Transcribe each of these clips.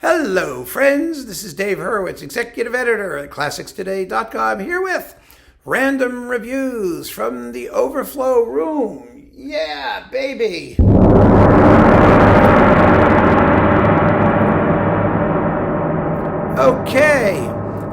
Hello, friends. This is Dave Hurwitz, executive editor at ClassicsToday.com, here with random reviews from the Overflow room. Yeah, baby. Okay,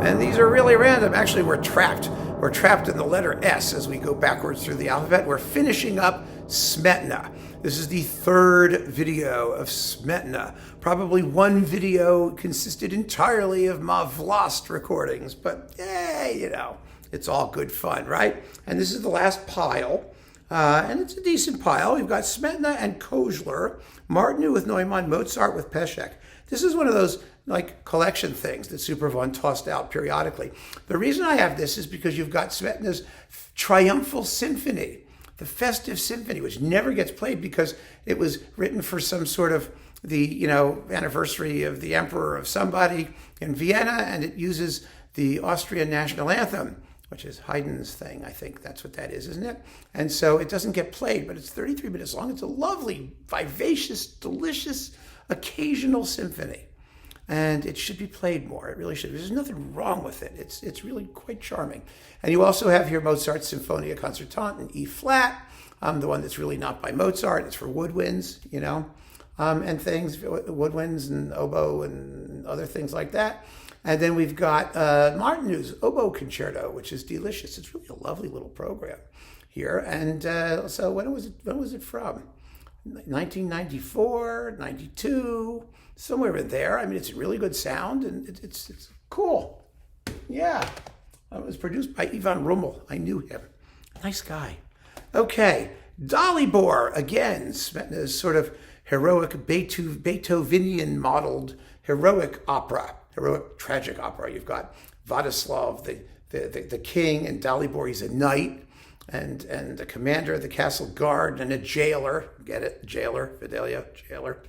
and these are really random. Actually, we're trapped. We're trapped in the letter S as we go backwards through the alphabet. We're finishing up Smetana. This is the third video of Smetana. Probably one video consisted entirely of my Vlasts recordings, but it's all good fun, right? And this is the last pile, and it's a decent pile. We've got Smetana and Kozler, Martinu with Neumann, Mozart with Peszek. This is one of those collection things that Superfund tossed out periodically. The reason I have this is because you've got Smetana's Triumphal Symphony, the Festive Symphony, which never gets played because it was written for some sort of the anniversary of the emperor of somebody in Vienna, and it uses the Austrian national anthem, which is Haydn's thing. I think that's what that is, isn't it? And so it doesn't get played, but it's 33 minutes long. It's a lovely, vivacious, delicious, occasional symphony. And it should be played more. It really should. There's nothing wrong with it. It's really quite charming. And you also have here Mozart's Symphonia Concertante in E flat, the one that's really not by Mozart. It's for woodwinds, and things, woodwinds and oboe and other things like that. And then we've got Martinu's Oboe Concerto, which is delicious. It's really a lovely little program here. And so when was it from? 1994, 92, somewhere in there. I mean, it's a really good sound, and it's cool. Yeah. It was produced by Ivan Rummel. I knew him. Nice guy. Okay. Dalibor, again, Smetana's sort of heroic Beethovenian modeled heroic opera, heroic tragic opera. You've got Vladislav, the king, and Dalibor, he's a knight, and a commander of the castle guard, and a jailer. Get it? Jailer, Fidelia, jailer.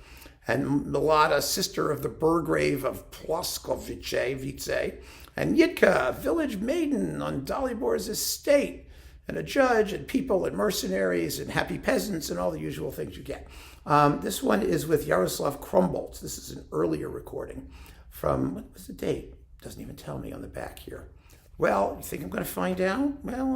And Milada, sister of the burgrave of Ploskovice, and Yitka, village maiden on Dalibor's estate, and a judge, and people, and mercenaries, and happy peasants, and all the usual things you get. This one is with Yaroslav Krumboltz. This is an earlier recording from, what was the date? Doesn't even tell me on the back here. Well, you think I'm going to find out? Well,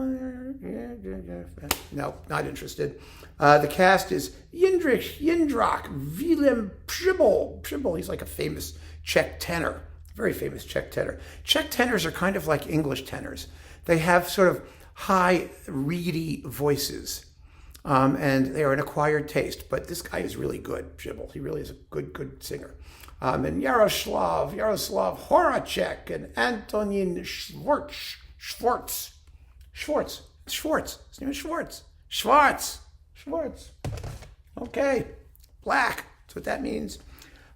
no, not interested. The cast is Jindřich Willem Přibol. He's like a famous Czech tenor, very famous Czech tenor. Czech tenors are kind of like English tenors. They have sort of high, reedy voices, and they are an acquired taste. But this guy is really good, Přibol. He really is a good singer. And Yaroslav Horacek and Antonin Schwartz. His name is Schwartz. Okay, black. That's what that means.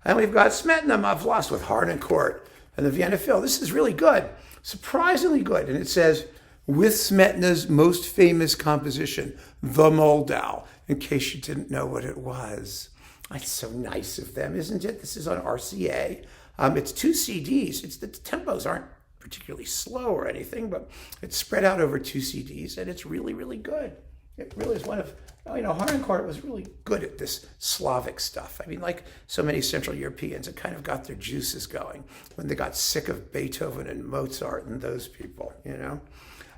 And we've got Smetana, my Vlasts with Harnoncourt and the Vienna Phil. This is really good, surprisingly good. And it says, with Smetana's most famous composition, the Moldau, in case you didn't know what it was. That's so nice of them, isn't it? This is on RCA. It's 2 CDs. The tempos aren't particularly slow or anything, but it's spread out over 2 CDs, and it's really, really good. It really is one of, Harnoncourt was really good at this Slavic stuff. I mean, like so many Central Europeans, it kind of got their juices going when they got sick of Beethoven and Mozart and those people, And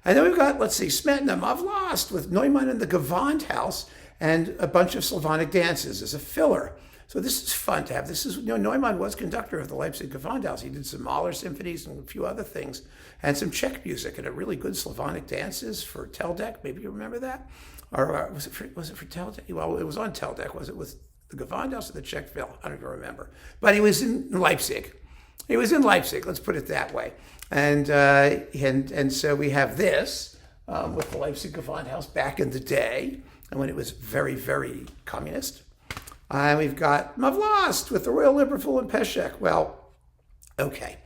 then we've got, Smetana, my Vlasts with Neumann and the Gewandhaus, and a bunch of Slavonic dances as a filler. So this is fun to have. This is, Neumann was conductor of the Leipzig Gewandhaus. He did some Mahler symphonies and a few other things, and some Czech music, and a really good Slavonic dances for Teldec. Maybe you remember that? Or was it for Teldec? Well, it was on Teldec. Was it with the Gewandhaus or the Czech Phil? I don't even remember. But he was in Leipzig. Let's put it that way. And so we have this with the Leipzig Gewandhaus back in the day, and when it was very, very communist. And we've got my Vlasts with the Royal Liverpool and Peszek. Well, okay.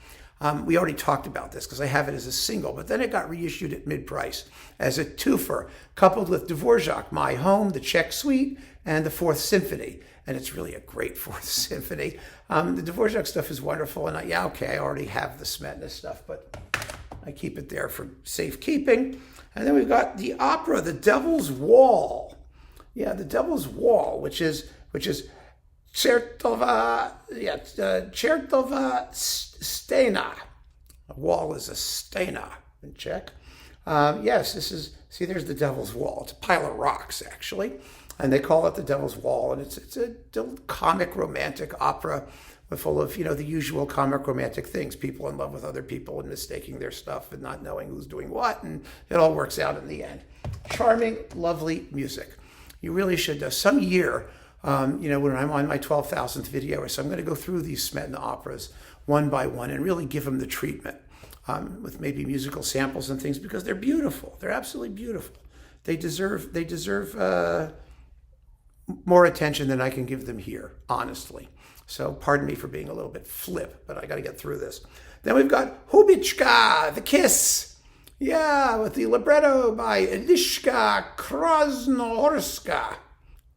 We already talked about this because I have it as a single, but then it got reissued at mid-price as a twofer, coupled with Dvorak, My Home, the Czech Suite, and the Fourth Symphony. And it's really a great Fourth Symphony. The Dvorak stuff is wonderful, and I already have the Smetana stuff, but I keep it there for safekeeping. And then we've got the opera, The Devil's Wall. Yeah, The Devil's Wall, which is Chertova stena. A wall is a stena in Czech. Yes, this is, see, there's the Devil's Wall. It's a pile of rocks, actually. And they call it the Devil's Wall. And it's a comic romantic opera full of, the usual comic romantic things. People in love with other people and mistaking their stuff and not knowing who's doing what. And it all works out in the end. Charming, lovely music. You really should, some year, when I'm on my 12,000th video or so, I'm going to go through these Smetana operas one by one and really give them the treatment with maybe musical samples and things, because they're beautiful. They're absolutely beautiful. They deserve more attention than I can give them here, honestly. So pardon me for being a little bit flip, but I got to get through this. Then we've got Hubichka, The Kiss. Yeah, with the libretto by Eliška Krasnohorska.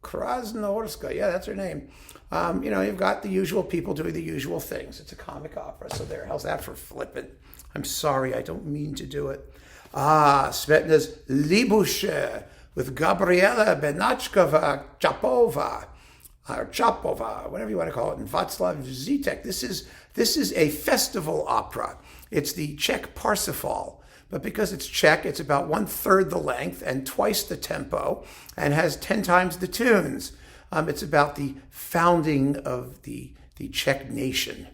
Krasnohorska, yeah, that's her name. You've got the usual people doing the usual things. It's a comic opera, so there. How's that for flippant? I'm sorry, I don't mean to do it. Smetana's Libusche with Gabriela Benachkova Chapova, or Chapova, whatever you want to call it, and Václav Žižek. This is a festival opera. It's the Czech Parsifal. But because it's Czech, it's about 1/3 the length and twice the tempo and has 10 times the tunes. It's about the founding of the Czech nation.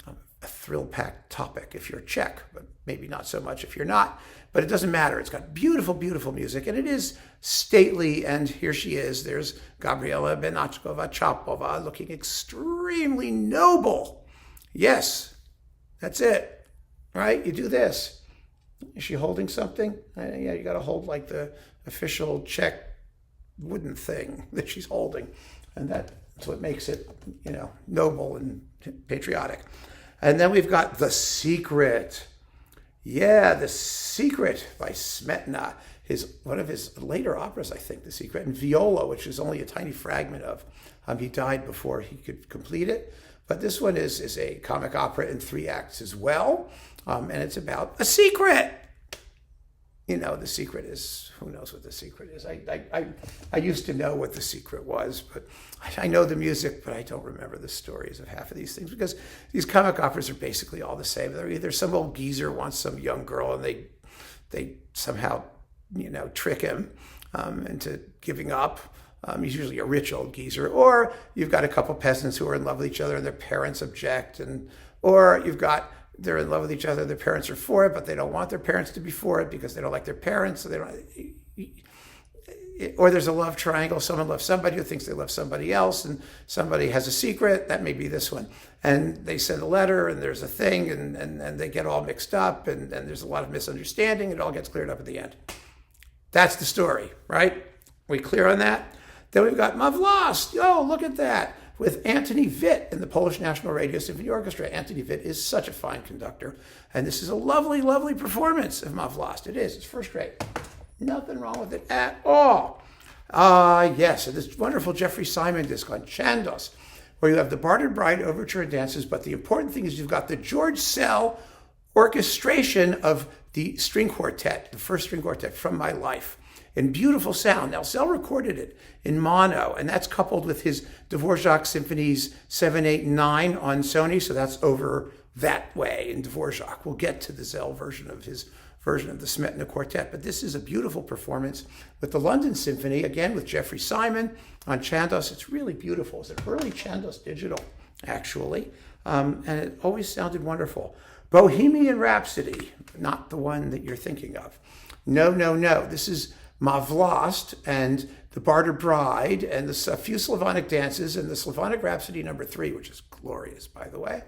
A thrill-packed topic if you're Czech, but maybe not so much if you're not. But it doesn't matter. It's got beautiful, beautiful music, and it is stately. And here she is. There's Gabriela Benachkova Chapova looking extremely noble. Yes, that's it, right? You do this. Is she holding something? Yeah, you got to hold like the official Czech wooden thing that she's holding. And that's what makes it, noble and patriotic. And then we've got The Secret. Yeah, The Secret by Smetana. One of his later operas, I think, The Secret, and Viola, which is only a tiny fragment of. He died before he could complete it. But this one is a comic opera in 3 acts as well. And it's about a secret. The secret is, who knows what the secret is? I used to know what the secret was, but I know the music, but I don't remember the stories of half of these things, because these comic operas are basically all the same. They're either some old geezer wants some young girl and they somehow, trick him into giving up. He's usually a rich old geezer. Or you've got a couple peasants who are in love with each other and their parents object. Or you've got, they're in love with each other, their parents are for it, but they don't want their parents to be for it because they don't like their parents. So they don't. Or there's a love triangle. Someone loves somebody who thinks they love somebody else, and somebody has a secret. That may be this one. And they send a letter, and there's a thing, and they get all mixed up, and there's a lot of misunderstanding. It all gets cleared up at the end. That's the story, right? We clear on that? Then we've got Vlasts. Oh, look at that. With Antony Witt in the Polish National Radio Symphony Orchestra. Antony Witt is such a fine conductor. And this is a lovely, lovely performance of Vlasts. It is. It's first rate. Nothing wrong with it at all. Yes, and this wonderful Jeffrey Simon disc on Chandos, where you have the Bard and Bride overture and dances, but the important thing is you've got the George Sell orchestration of the string quartet, the first string quartet, From My Life, in beautiful sound. Now, Sell recorded it in mono, and that's coupled with his Dvorak Symphonies 7, 8, and 9 on Sony, so that's over that way in Dvorak. We'll get to the Sell version of his version of the Smetana Quartet, but this is a beautiful performance with the London Symphony, again with Jeffrey Simon on Chandos. It's really beautiful. It's an early Chandos digital, actually, and it always sounded wonderful. Bohemian Rhapsody, not the one that you're thinking of. No. This is Vlasts and the Bard and Bride and a few Slavonic dances and the Slavonic Rhapsody No. 3, which is glorious, by the way.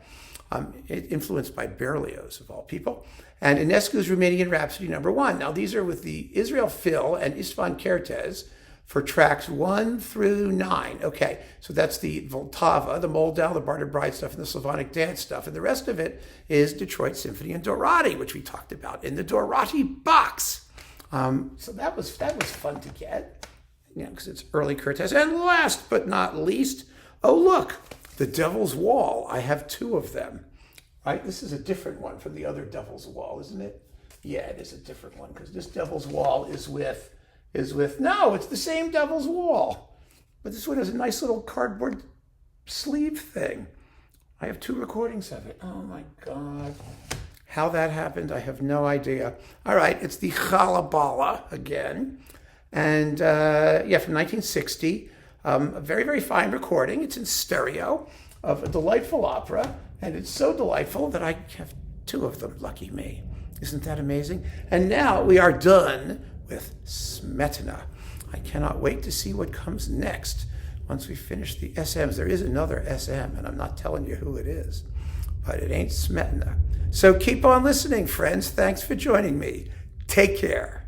Influenced by Berlioz, of all people, and Enescu's Romanian Rhapsody No. 1. Now, these are with the Israel Phil and Istvan Kertész for tracks 1 through 9. Okay, so that's the Vltava, the Moldau, the Bard and Bride stuff, and the Slavonic dance stuff, and the rest of it is Detroit Symphony and Dorati, which we talked about in the Dorati box. So that was fun to get, because it's early Kertész. And last but not least, oh look, the Devil's Wall. I have 2 of them. Right? This is a different one from the other Devil's Wall, isn't it? Yeah, it is a different one, because this Devil's Wall is with, no, it's the same Devil's Wall. But this one has a nice little cardboard sleeve thing. I have 2 recordings of it. Oh my God. How that happened, I have no idea. All right, it's the Chalabala again. And from 1960. A very, very fine recording. It's in stereo of a delightful opera. And it's so delightful that I have 2 of them. Lucky me. Isn't that amazing? And now we are done with Smetana. I cannot wait to see what comes next. Once we finish the SMs, there is another SM, and I'm not telling you who it is, but it ain't Smetana. So keep on listening, friends. Thanks for joining me. Take care.